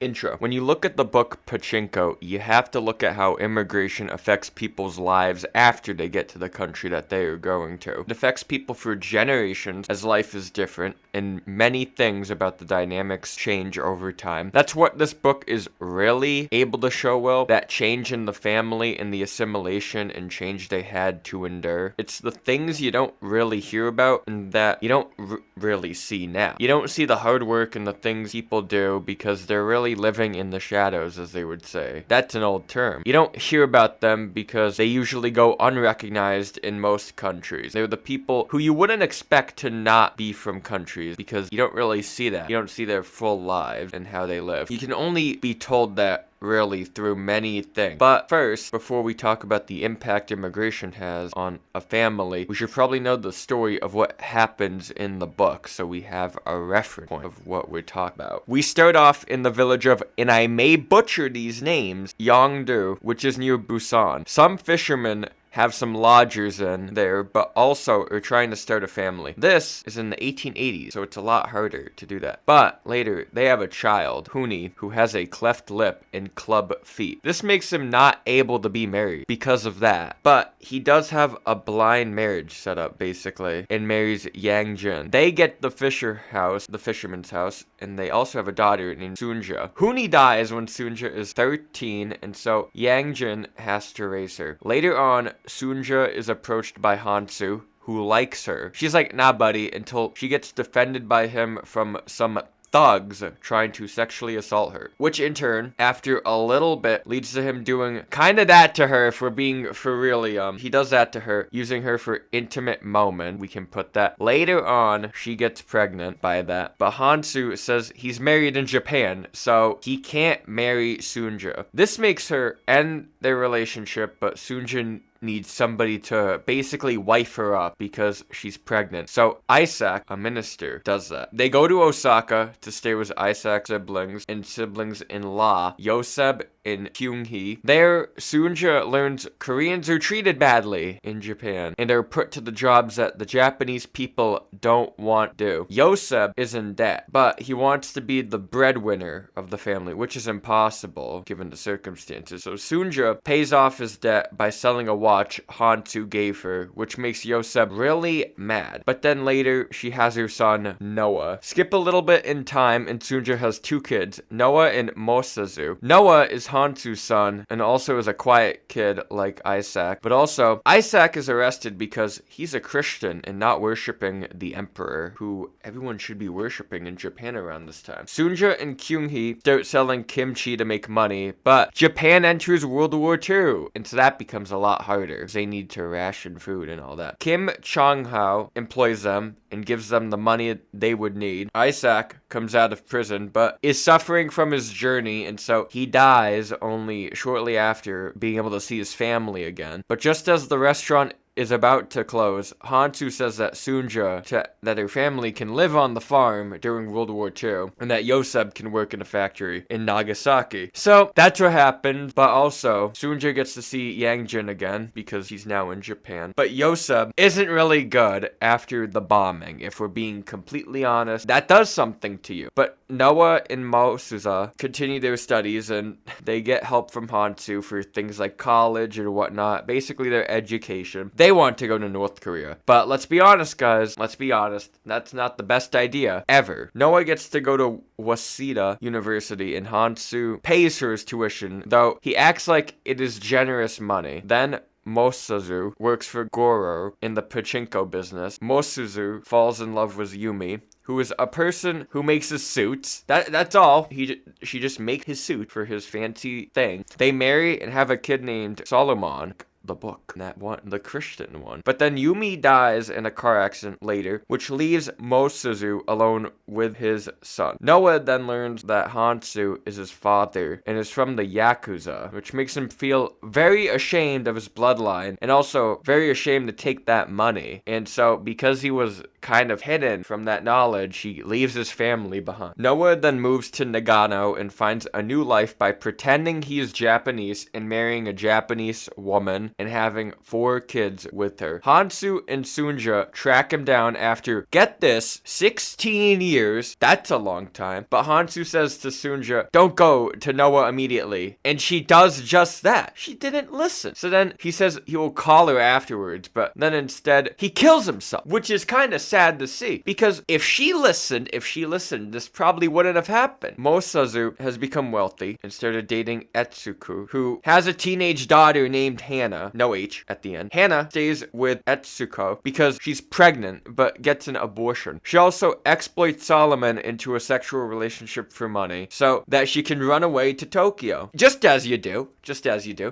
Intro. When you look at the book Pachinko, you have to look at how immigration affects people's lives after they get to the country that they are going to. It affects people for generations as life is different, and many things about the dynamics change over time. That's what this book is really able to show well, that change in the family and the assimilation and change they had to endure. It's the things you don't really hear about and that you don't really see now. You don't see the hard work and the things people do because they're really living in the shadows, as they would say. That's an old term. You don't hear about them because they usually go unrecognized in most countries. They're the people who you wouldn't expect to not be from countries because you don't really see that. You don't see their full lives and how they live. You can only be told that really through many things. But first, before we talk about the impact immigration has on a family, we should probably know the story of what happens in the book so we have a reference point of what we're talking about. We start off in the village of, and I may butcher these names, Yongdu, which is near Busan. Some fishermen have some lodgers in there, but also are trying to start a family. This is in the 1880s, so it's a lot harder to do that. But later, they have a child, Huni, who has a cleft lip and club feet. This makes him not able to be married because of that. But he does have a blind marriage set up, basically, and marries Yang Jin. They get the fisherman's house, and they also have a daughter named Sunja. Huni dies when Sunja is 13, and so Yang Jin has to raise her. Later on, Sunja is approached by Hansu, who likes her. She's like, nah, buddy, until she gets defended by him from some thugs trying to sexually assault her. Which in turn, after a little bit, leads to him doing kinda that to her for being for really, he does that to her, using her for intimate moment. We can put that. Later on, she gets pregnant by that. But Hansu says he's married in Japan, so he can't marry Sunja. This makes her end their relationship, but Sunja needs somebody to basically wife her up because she's pregnant. So Isaac, a minister, does that. They go to Osaka to stay with Isaac's siblings and siblings-in-law, Yoseb and Kyunghee. There, Sunja learns Koreans are treated badly in Japan and are put to the jobs that the Japanese people don't want to do. Yoseb is in debt, but he wants to be the breadwinner of the family, which is impossible given the circumstances. So Sunja pays off his debt by selling a watch Hansu gave her, which makes Yoseb really mad. But then later, she has her son, Noah. Skip a little bit in time, and Sunja has two kids, Noah and Mosazu. Noah is Hansu's son, and also is a quiet kid like Isaac. But also, Isaac is arrested because he's a Christian and not worshipping the emperor, who everyone should be worshipping in Japan around this time. Sunja and Kyunghee start selling kimchi to make money, but Japan enters World War II, and so that becomes a lot harder. They need to ration food and all that. Kim Chong-hao employs them and gives them the money they would need. Isaac comes out of prison, but is suffering from his journey, and so he dies only shortly after being able to see his family again. But just as the restaurant is about to close, Hansu says that Sunja, that her family can live on the farm during World War II, and that Yoseb can work in a factory in Nagasaki. So that's what happened, but also Sunja gets to see Yang Jin again because he's now in Japan. But Yoseb isn't really good after the bombing, if we're being completely honest. That does something to you. But Noah and Mosuza continue their studies, and they get help from Hansu for things like college and whatnot, basically their education. They want to go to North Korea. But let's be honest, guys. Let's be honest. That's not the best idea ever. Noah gets to go to Waseda University, and Hansu pays for his tuition, though he acts like it is generous money. Then Mosazu works for Goro in the Pachinko business. Mosuzu falls in love with Yumi, who is a person who makes his suits. That's all. She just makes his suit for his fancy thing. They marry and have a kid named Solomon. The book, that one, the Christian one. But then Yumi dies in a car accident later, which leaves Mosuzu alone with his son. Noah then learns that Hansu is his father and is from the Yakuza, which makes him feel very ashamed of his bloodline and also very ashamed to take that money. And so, because he was kind of hidden from that knowledge, he leaves his family behind. Noah then moves to Nagano and finds a new life by pretending he is Japanese and marrying a Japanese woman and having 4 kids with her. Hansu and Sunja track him down after, get this, 16 years. That's a long time. But Hansu says to Sunja, don't go to Noah immediately. And she does just that. She didn't listen. So then he says he will call her afterwards, but then instead he kills himself, which is kind of sad to see. Because if she listened, this probably wouldn't have happened. Mosazu has become wealthy and started dating Etsuko, who has a teenage daughter named Hannah, no H at the end. Hannah stays with Etsuko because she's pregnant but gets an abortion. She also exploits Solomon into a sexual relationship for money so that she can run away to Tokyo. Just as you do.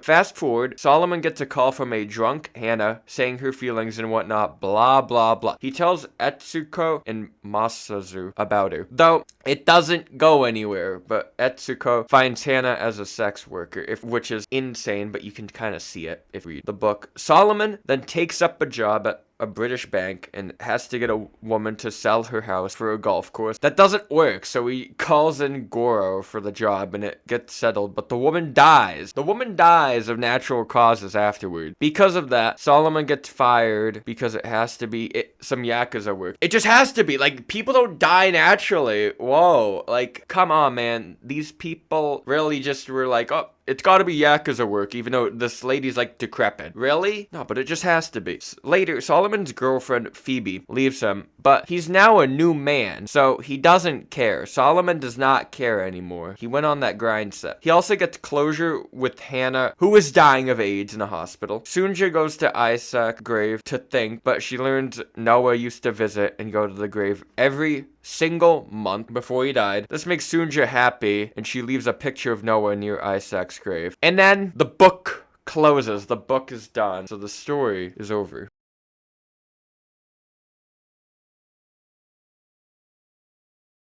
Fast forward, Solomon gets a call from a drunk Hannah saying her feelings and whatnot, blah blah blah. He tells Etsuko and Masazu about her, though it doesn't go anywhere. But Etsuko finds Hannah as a sex worker, which is insane, but you can kind of see it if you read the book. Solomon then takes up a job at a British bank and has to get a woman to sell her house for a golf course. That doesn't work, so he calls in Goro for the job and it gets settled, but the woman dies. The woman dies of natural causes afterward. Because of that, Solomon gets fired because it has to be some Yakuza work. It just has to be. Like, people don't die naturally. Whoa. Like, come on, man. These people really just were like, oh, it's gotta be Yakuza work, even though this lady's like decrepit. Really? No, but it just has to be. Later, Solomon's girlfriend, Phoebe, leaves him, but he's now a new man, so he doesn't care. Solomon does not care anymore. He went on that grind set. He also gets closure with Hannah, who is dying of AIDS in a hospital. Sunja goes to Isaac's grave to think, but she learns Noah used to visit and go to the grave every single month before he died. This makes Sunja happy, and she leaves a picture of Noah near Isaac's grave. And then the book closes. The book is done. So the story is over.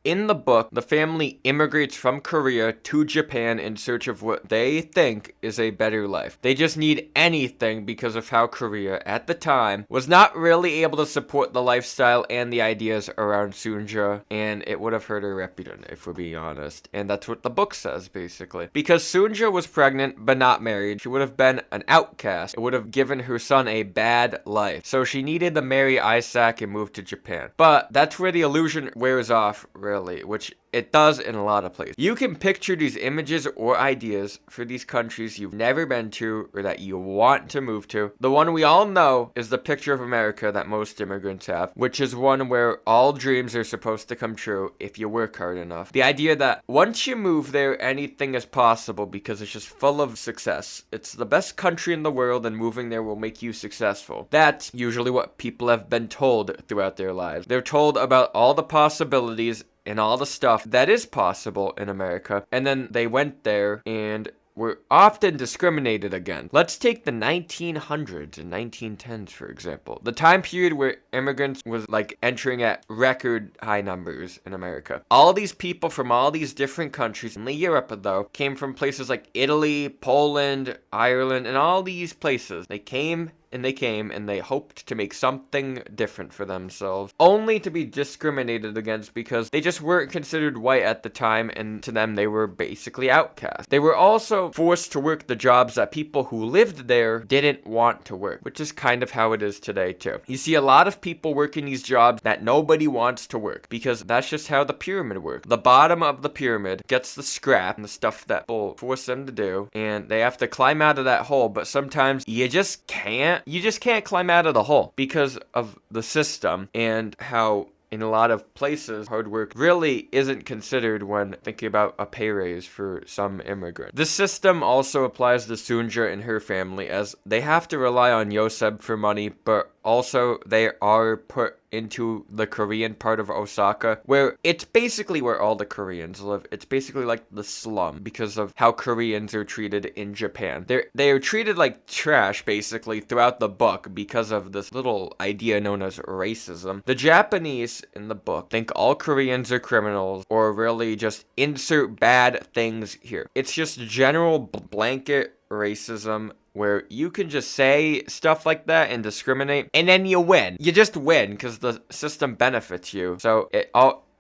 In the book, the family immigrates from Korea to Japan in search of what they think is a better life. They just need anything because of how Korea, at the time, was not really able to support the lifestyle and the ideas around Sunja, and it would have hurt her reputation, if we're being honest. And that's what the book says, basically. Because Sunja was pregnant but not married, she would have been an outcast. It would have given her son a bad life. So she needed to marry Isaac and move to Japan. But that's where the illusion wears off, really, which it does in a lot of places. You can picture these images or ideas for these countries you've never been to or that you want to move to. The one we all know is the picture of America that most immigrants have, which is one where all dreams are supposed to come true if you work hard enough. The idea that once you move there, anything is possible because it's just full of success. It's the best country in the world and moving there will make you successful. That's usually what people have been told throughout their lives. They're told about all the possibilities and all the stuff that is possible in America, and then they went there and were often discriminated against. Let's take the 1900s and 1910s, for example. The time period where immigrants was like entering at record high numbers in America. All these people from all these different countries, mainly Europe though, came from places like Italy, Poland, Ireland, and all these places. They came and they hoped to make something different for themselves, only to be discriminated against because they just weren't considered white at the time, and to them they were basically outcasts. They were also forced to work the jobs that people who lived there didn't want to work, which is kind of how it is today too. You see a lot of people working these jobs that nobody wants to work because that's just how the pyramid works. The bottom of the pyramid gets the scrap and the stuff that people force them to do, and they have to climb out of that hole, but sometimes you just can't climb out of the hole because of the system and how in a lot of places, hard work really isn't considered when thinking about a pay raise for some immigrants. This system also applies to Sunja and her family as they have to rely on Yoseb for money, but also they are put into the Korean part of Osaka, where it's basically where all the Koreans live. It's basically like the slum because of how Koreans are treated in Japan. They are treated like trash basically throughout the book because of this little idea known as racism. The Japanese in the book think all Koreans are criminals or really just insert bad things here. It's just general blanket racism where you can just say stuff like that and discriminate, and then you win. You just win because the system benefits you. So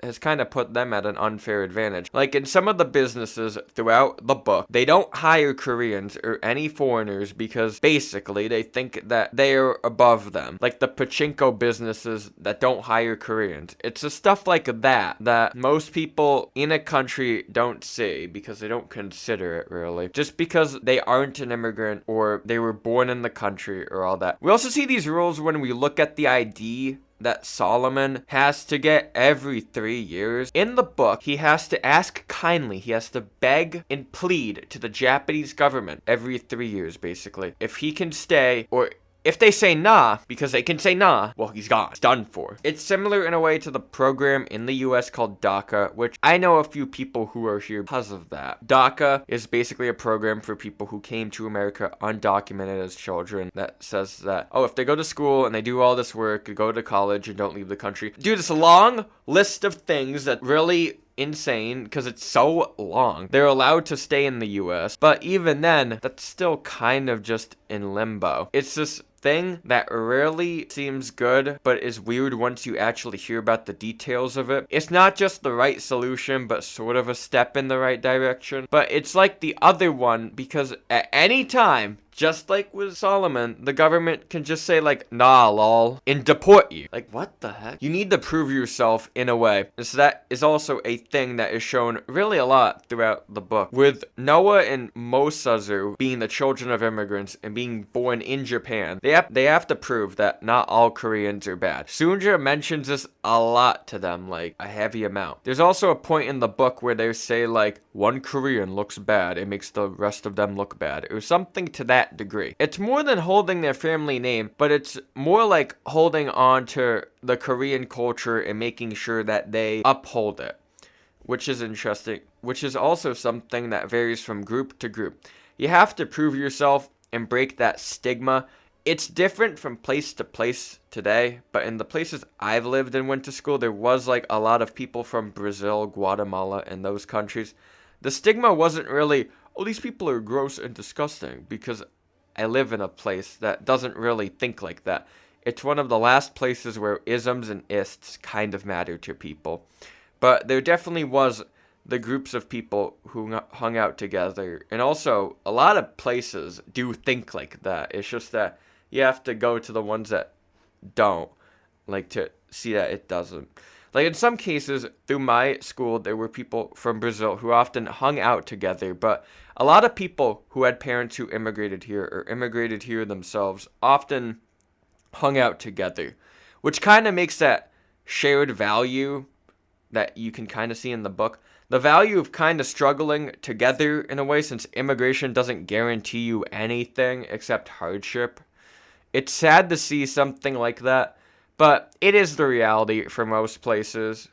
has kind of put them at an unfair advantage. Like in some of the businesses throughout the book, they don't hire Koreans or any foreigners because basically they think that they are above them. Like the Pachinko businesses that don't hire Koreans. It's the stuff like that most people in a country don't see because they don't consider it really. Just because they aren't an immigrant or they were born in the country or all that. We also see these rules when we look at the ID that Solomon has to get every 3 years. In the book, he has to ask kindly, he has to beg and plead to the Japanese government every 3 years, basically, if he can stay, or if they say nah, because they can say nah, well, he's gone. It's done for. It's similar in a way to the program in the US called DACA, which I know a few people who are here because of that. DACA is basically a program for people who came to America undocumented as children that says that, oh, if they go to school and they do all this work, go to college and don't leave the country, do this long list of things that really insane because it's so long. They're allowed to stay in the US, but even then, that's still kind of just in limbo. It's this thing that rarely seems good, but is weird once you actually hear about the details of it. It's not just the right solution, but sort of a step in the right direction. But it's like the other one, because at any time, just like with Solomon, the government can just say like, nah, lol, and deport you. Like, what the heck? You need to prove yourself in a way. And so that is also a thing that is shown really a lot throughout the book. With Noah and Mosazu being the children of immigrants and being born in Japan, they have to prove that not all Koreans are bad. Sunja mentions this a lot to them, like a heavy amount. There's also a point in the book where they say like, one Korean looks bad, it makes the rest of them look bad. It was something to that degree. It's more than holding their family name, but it's more like holding on to the Korean culture and making sure that they uphold it, which is interesting, which is also something that varies from group to group. You have to prove yourself and break that stigma. It's different from place to place today, but in the places I've lived and went to school, there was like a lot of people from Brazil, Guatemala, and those countries. The stigma wasn't really, oh, these people are gross and disgusting, because I live in a place that doesn't really think like that. It's one of the last places where isms and ists kind of matter to people. But there definitely was the groups of people who hung out together. And also, a lot of places do think like that. It's just that you have to go to the ones that don't, like, to see that it doesn't. Like, in some cases, through my school, there were people from Brazil who often hung out together, but a lot of people who had parents who immigrated here or immigrated here themselves often hung out together, which kind of makes that shared value that you can kind of see in the book, the value of kind of struggling together in a way, since immigration doesn't guarantee you anything except hardship. It's sad to see something like that, but it is the reality for most places.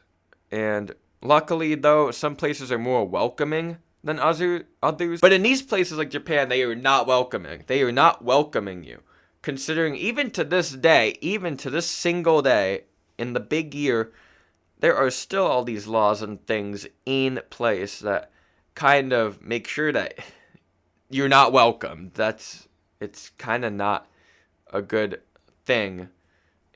And luckily, though, some places are more welcoming than others. But in these places like Japan, they are not welcoming. They are not welcoming you. Considering even to this day, even to this single day, in the big year, there are still all these laws and things in place that kind of make sure that you're not welcome. It's kind of not a good thing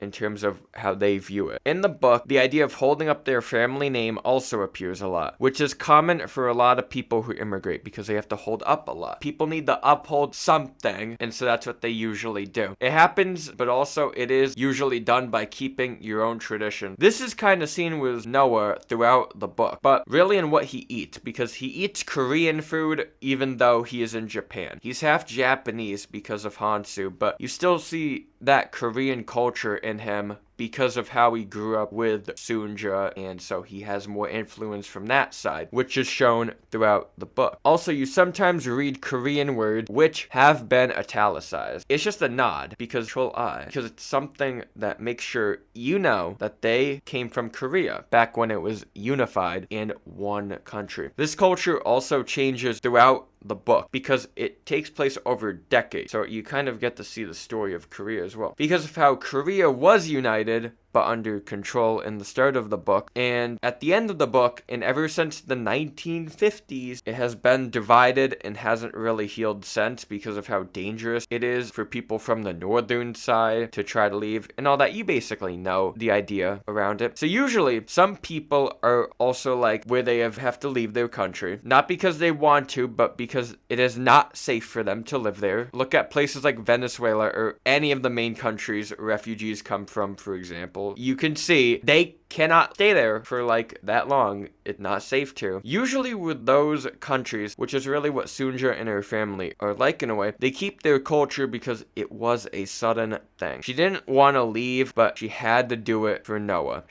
in terms of how they view it. In the book, the idea of holding up their family name also appears a lot, which is common for a lot of people who immigrate because they have to hold up a lot. People need to uphold something, and so that's what they usually do. It happens, but also it is usually done by keeping your own tradition. This is kind of seen with Noah throughout the book, but really in what he eats, because he eats Korean food even though he is in Japan. He's half Japanese because of Hansu, but you still see that Korean culture in him because of how he grew up with Sunja, and so he has more influence from that side, which is shown throughout the book. Also, you sometimes read Korean words which have been italicized. It's just a nod, because because it's something that makes sure you know that they came from Korea back when it was unified in one country. This culture also changes throughout the book because it takes place over decades, so you kind of get to see the story of Korea as well. Because of how Korea was united but under control in the start of the book. And at the end of the book, and ever since the 1950s, it has been divided and hasn't really healed since because of how dangerous it is for people from the northern side to try to leave and all that. You basically know the idea around it. So usually some people are also like where they have to leave their country, not because they want to, but because it is not safe for them to live there. Look at places like Venezuela or any of the main countries refugees come from, for example. You can see they cannot stay there for like that long. It's not safe to. Usually with those countries, which is really what Sunja and her family are like in a way, they keep their culture because it was a sudden thing. She didn't want to leave, but she had to do it for Noah.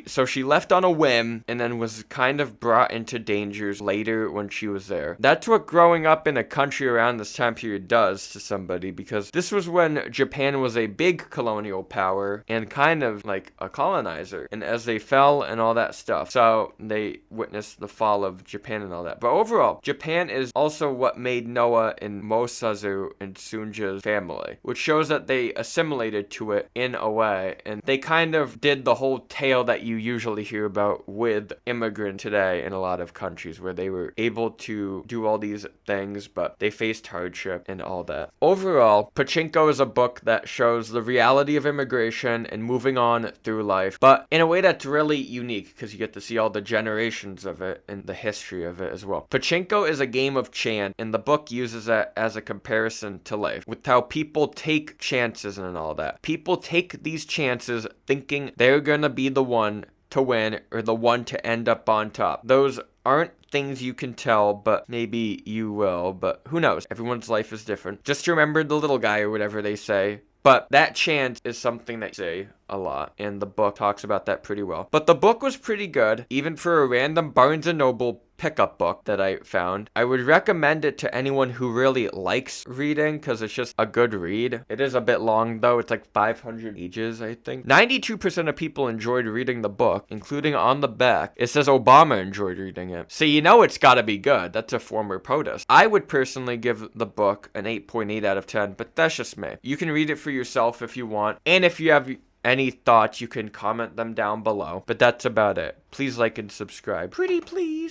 So she left on a whim and then was kind of brought into dangers later when she was there. That's what growing up in a country around this time period does to somebody, because this was when Japan was a big colonial power and kind of like a colonizer. And as they fell and all that stuff, so they witnessed the fall of Japan and all that. But overall, Japan is also what made Noah and Mosazu and Sunja's family, which shows that they assimilated to it in a way, and they kind of did the whole tale that you usually hear about with immigrants today in a lot of countries, where they were able to do all these things, but they faced hardship and all that. Overall, Pachinko is a book that shows the reality of immigration and moving on through life, but in a way that's really unique because you get to see all the generations of it and the history of it as well. Pachinko is a game of chance, and the book uses that as a comparison to life, with how people take chances and all that. People take these chances thinking they're gonna be the one to win or the one to end up on top. Those aren't things you can tell, but maybe you will, but who knows? Everyone's life is different. Just remember the little guy or whatever they say. But that chance is something that they say a lot, and the book talks about that pretty well. But the book was pretty good, even for a random Barnes & Noble pickup book that I found. I would recommend it to anyone who really likes reading, because it's just a good read. It is a bit long though. It's like 500 pages, I think. 92% of people enjoyed reading the book, including on the back. It says Obama enjoyed reading it. So you know it's gotta be good. That's a former POTUS. I would personally give the book an 8.8 out of 10, but that's just me. You can read it for yourself if you want, and if you have any thoughts, you can comment them down below. But that's about it. Please like and subscribe. Pretty please.